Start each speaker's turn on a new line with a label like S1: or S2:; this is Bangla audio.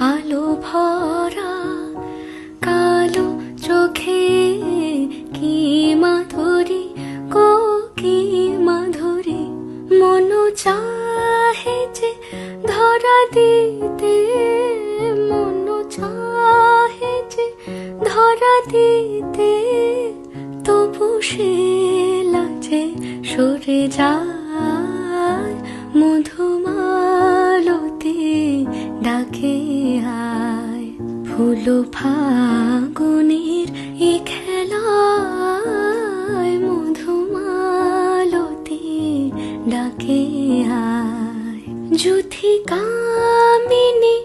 S1: আলো ভরা কালো চোখে কি মাধুরী গো কি মাধুরী, মন চাহে যে ধরা দিতে, মন চাহে যে ধরা দিতে, তবু সে লাজে সরে যায়। মধুমালতি ডাকে আয়, ফুল ফাগুনের এ খেলায়, মধুমালতি ডাকে আয়। যুথি কামিনী